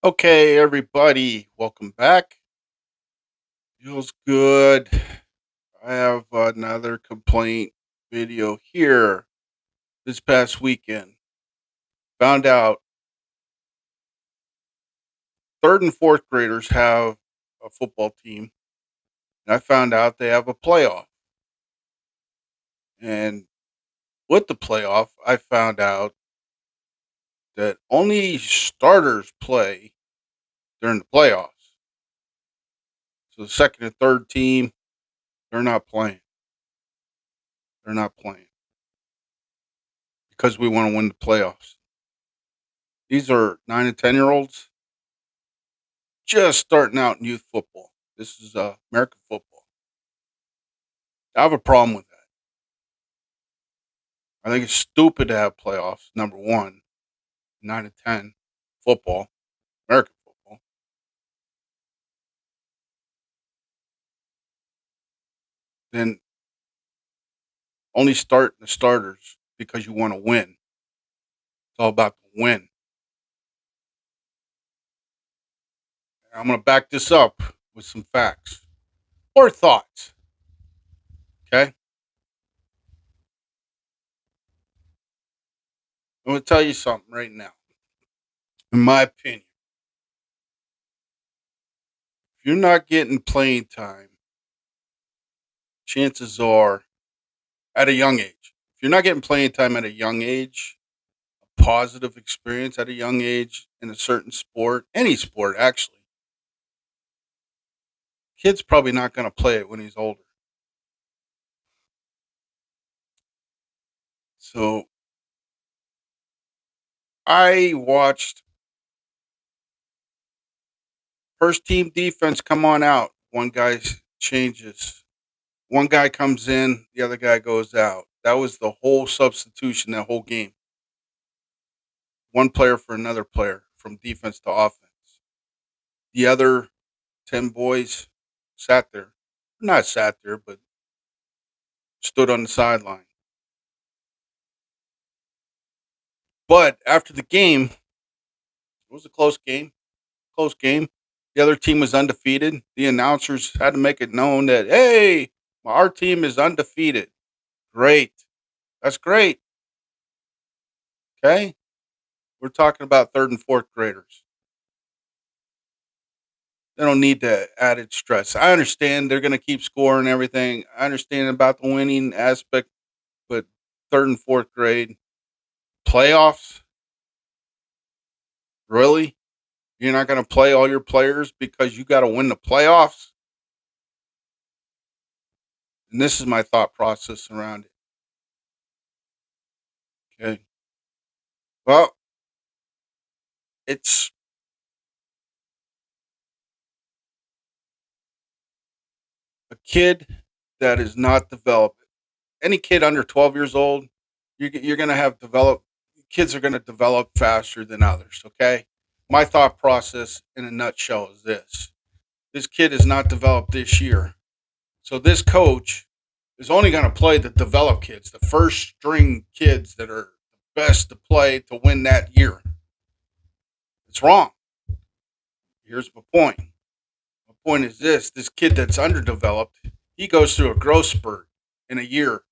Okay, everybody, welcome back. Feels good. I have another complaint video here. This past weekend, found out third and fourth graders have a football team, and I found out they have a playoff. And with the playoff, I found out that only starters play during the playoffs. So the second and third team, they're not playing. They're not playing because we want to win the playoffs. These are 9 and 10-year-olds just starting out in youth football. This is American football. I have a problem with that. I think it's stupid to have playoffs. Number one, 9 and 10 football, American football. Then only start the starters because you want to win. It's all about the win. And I'm going to back this up with some facts or thoughts. Okay, I'm going to tell you something right now. In my opinion, if you're not getting playing time, chances are at a young age. If you're not getting playing time at a young age, positive experience at a young age in a certain sport, any sport actually, kid's probably not going to play it when he's older. So I watched first team defense come on out. One guy changes. One guy comes in, the other guy goes out. That was the whole substitution, that whole game. One player for another player from defense to offense. The other 10 boys sat there. Not sat there, but stood on the sideline. But after the game, it was a close game. Close game. The other team was undefeated. The announcers had to make it known that, hey, our team is undefeated. Great. That's great. Okay. We're talking about third and fourth graders. They don't need the added stress. I understand they're going to keep scoring and everything. I understand about the winning aspect, but third and fourth grade playoffs, really? You're not going to play all your players because you got to win the playoffs? And this is my thought process around it. Okay. Well, it's a kid that is not developed. Any kid under 12 years old, you're going to have develop. Kids are going to develop faster than others. Okay. My thought process in a nutshell is this: this kid is not developed this year. So this coach is only going to play the developed kids, the first string kids that are the best to play to win that year. It's wrong. Here's my point. My point is this kid that's underdeveloped, he goes through a growth spurt in a year.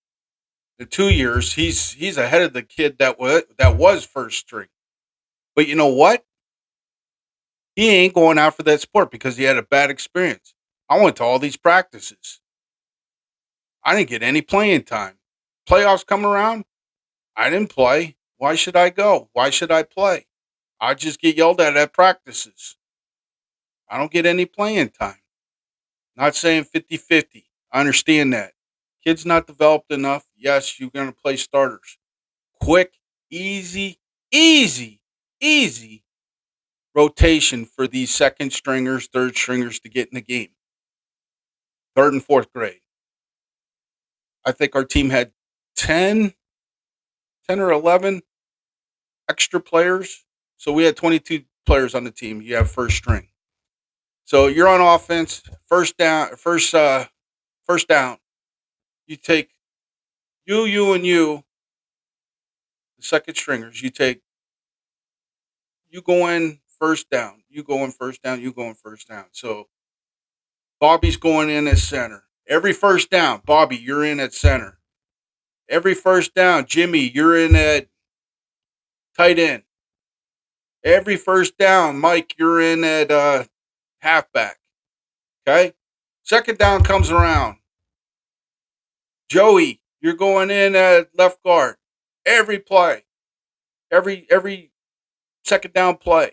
In 2 years, he's ahead of the kid that was first string. But you know what? He ain't going out for that sport because he had a bad experience. I went to all these practices. I didn't get any playing time. Playoffs come around, I didn't play. Why should I go? Why should I play? I just get yelled at practices. I don't get any playing time. Not saying 50-50. I understand that. Kid's not developed enough. Yes, you're going to play starters. Quick, easy, easy, easy rotation for these second stringers, third stringers to get in the game. Third and fourth grade. I think our team had 10, 10 or 11 extra players. So we had 22 players on the team. You have first string. So you're on offense, first down. You take and you, the second stringers. You go in first down. You going first down. You going first down. So Bobby's going in at center. Every first down, Bobby, you're in at center. Every first down, Jimmy, you're in at tight end. Every first down, Mike, you're in at halfback. Okay? Second down comes around. Joey, you're going in at left guard. Every play. Every second down play.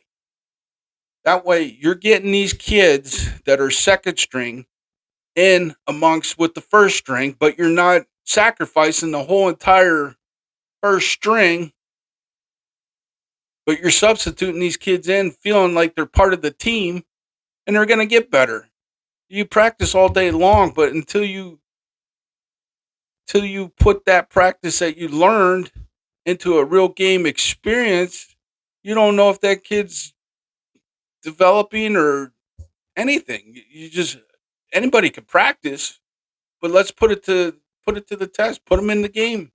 That way you're getting these kids that are second string in amongst with the first string, but you're not sacrificing the whole entire first string, but you're substituting these kids in feeling like they're part of the team and they're going to get better. You practice all day long, but until you put that practice that you learned into a real game experience, you don't know if that kid's developing or anything. You just anybody can practice, but let's put it to the test. Put them in the game.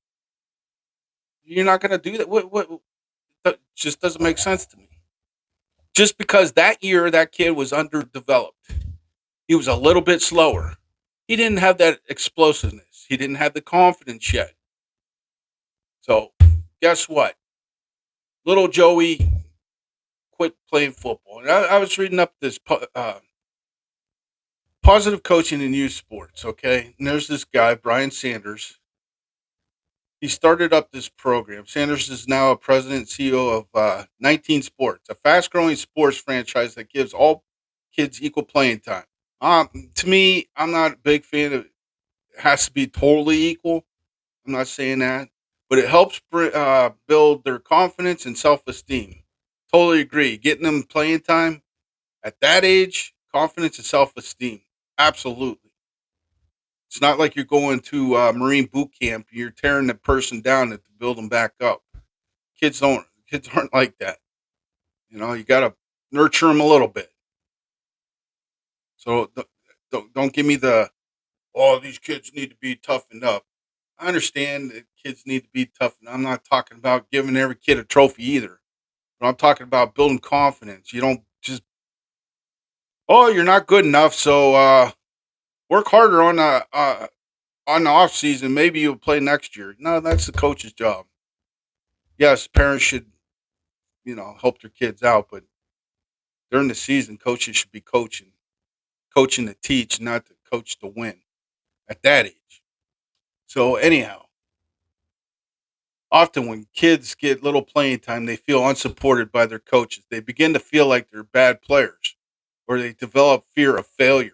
You're not going to do that. What that just doesn't make sense to me. Just because that year that kid was underdeveloped, he was a little bit slower. He didn't have that explosiveness. He didn't have the confidence yet. So guess what? Little Joey quit playing football. And I was reading up this positive coaching in youth sports. Okay, and there's this guy Brian Sanders. He started up this program. Sanders is now a president and CEO of 19 Sports, a fast-growing sports franchise that gives all kids equal playing time. To me, I'm not a big fan of. It has to be totally equal. I'm not saying that, but it helps build their confidence and self-esteem. Totally agree. Getting them playing time at that age, confidence and self-esteem. Absolutely. It's not like you're going to Marine boot camp. You're tearing the person down to build them back up. Kids aren't like that. You got to nurture them a little bit. So don't give me oh, these kids need to be toughened up. I understand that kids need to be toughened. I'm not talking about giving every kid a trophy either. But I'm talking about building confidence. You don't just, oh, you're not good enough, so work harder on the off season. Maybe you'll play next year. No, that's the coach's job. Yes, parents should help their kids out, but during the season, coaches should be coaching to teach, not to coach to win at that age. So anyhow, often when kids get little playing time, they feel unsupported by their coaches. They begin to feel like they're bad players, or they develop fear of failure.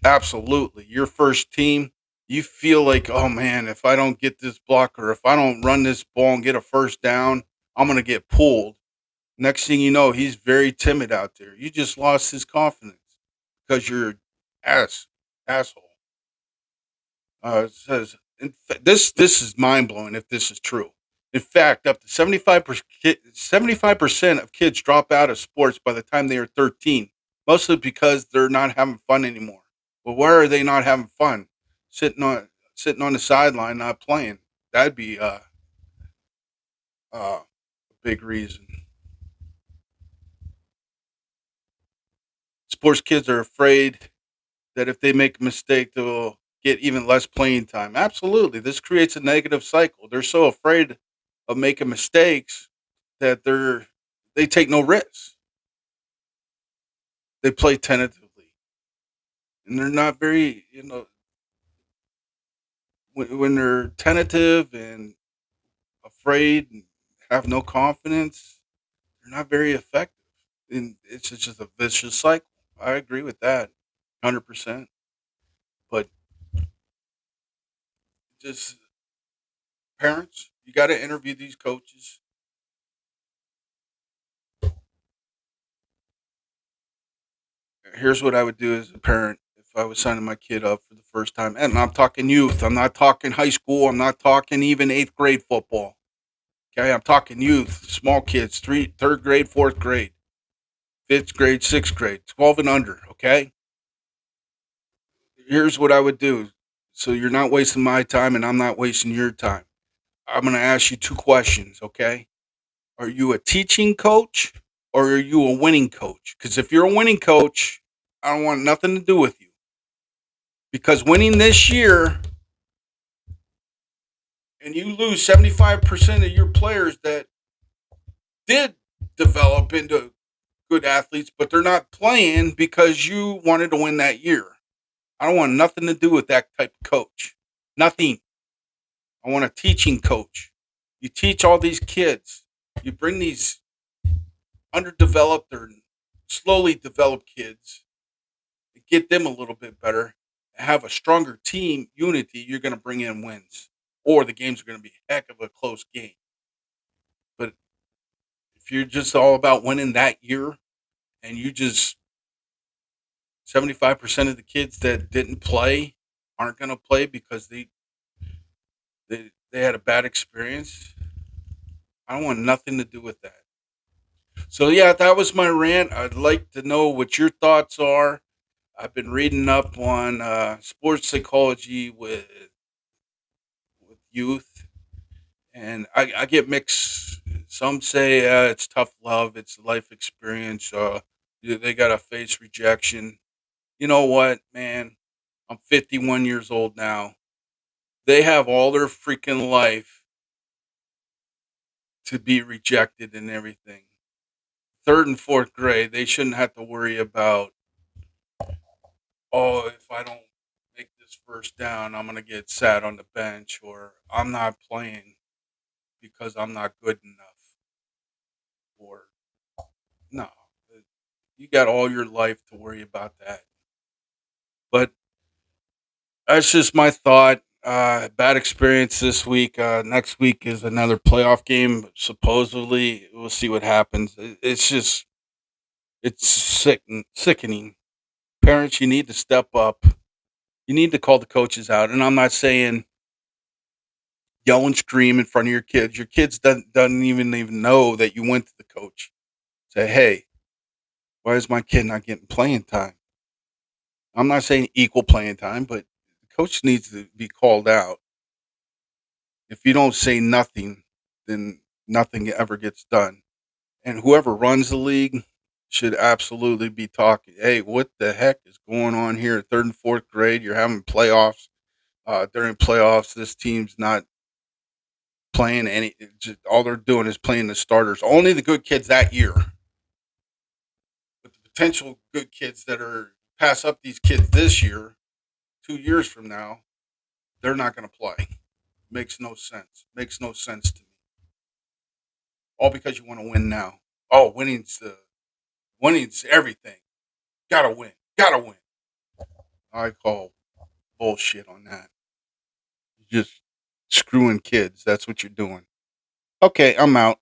Absolutely. Your first team, you feel like, oh man, if I don't get this block or if I don't run this ball and get a first down, I'm going to get pulled. Next thing you know, he's very timid out there. You just lost his confidence because you're ass asshole. It says this is mind blowing if this is true. In fact, up to 75% of kids drop out of sports by the time they are 13, mostly because they're not having fun anymore. Well, where are they not having fun? Sitting on the sideline, not playing. That'd be a big reason. Sports kids are afraid that if they make a mistake, they'll get even less playing time. Absolutely, this creates a negative cycle. They're so afraid of making mistakes that they take no risks. They play tentatively, and they're not very when they're tentative and afraid and have no confidence, they're not very effective. And it's just a vicious cycle. I agree with that, 100%. But just parents, you got to interview these coaches. Here's what I would do as a parent if I was signing my kid up for the first time. And I'm talking youth. I'm not talking high school. I'm not talking even eighth grade football. Okay, I'm talking youth, small kids, third grade, fourth grade, fifth grade, sixth grade, 12 and under. Okay, here's what I would do. So you're not wasting my time, and I'm not wasting your time. I'm going to ask you two questions. Okay, are you a teaching coach or are you a winning coach? Because if you're a winning coach, I don't want nothing to do with you. Because winning this year and you lose 75% of your players that did develop into good athletes, but they're not playing because you wanted to win that year. I don't want nothing to do with that type of coach. Nothing. I want a teaching coach. You teach all these kids. You bring these underdeveloped or slowly developed kids, get them a little bit better, have a stronger team unity. You're going to bring in wins, or the games are going to be a heck of a close game. But if you're just all about winning that year, and you just 75% of the kids that didn't play aren't going to play because they had a bad experience. I don't want nothing to do with that. So yeah, that was my rant. I'd like to know what your thoughts are. I've been reading up on sports psychology with youth, and I get mixed. Some say it's tough love, it's life experience. They got to face rejection. You know what, man? I'm 51 years old now. They have all their freaking life to be rejected and everything. Third and fourth grade, they shouldn't have to worry about, oh, if I don't make this first down, I'm going to get sat on the bench, or I'm not playing because I'm not good enough. Or, no, you got all your life to worry about that. But that's just my thought. Bad experience this week. Next week is another playoff game. Supposedly, we'll see what happens. It's just it's sickening. Parents, you need to step up. You need to call the coaches out. And I'm not saying yell and scream in front of your kids. Your kids doesn't even know that you went to the coach. Say, hey, why is my kid not getting playing time? I'm not saying equal playing time, but the coach needs to be called out. If you don't say nothing, then nothing ever gets done. And whoever runs the league should absolutely be talking. Hey, what the heck is going on here? Third and fourth grade, you're having playoffs. During playoffs, this team's not playing any. All they're doing is playing the starters. Only the good kids that year, but the potential good kids that are pass up these kids this year, 2 years from now, they're not going to play. Makes no sense. Makes no sense to me. All because you want to win now. Oh, winning's everything. Gotta win. Gotta win. I call bullshit on that. You're just screwing kids. That's what you're doing. Okay, I'm out.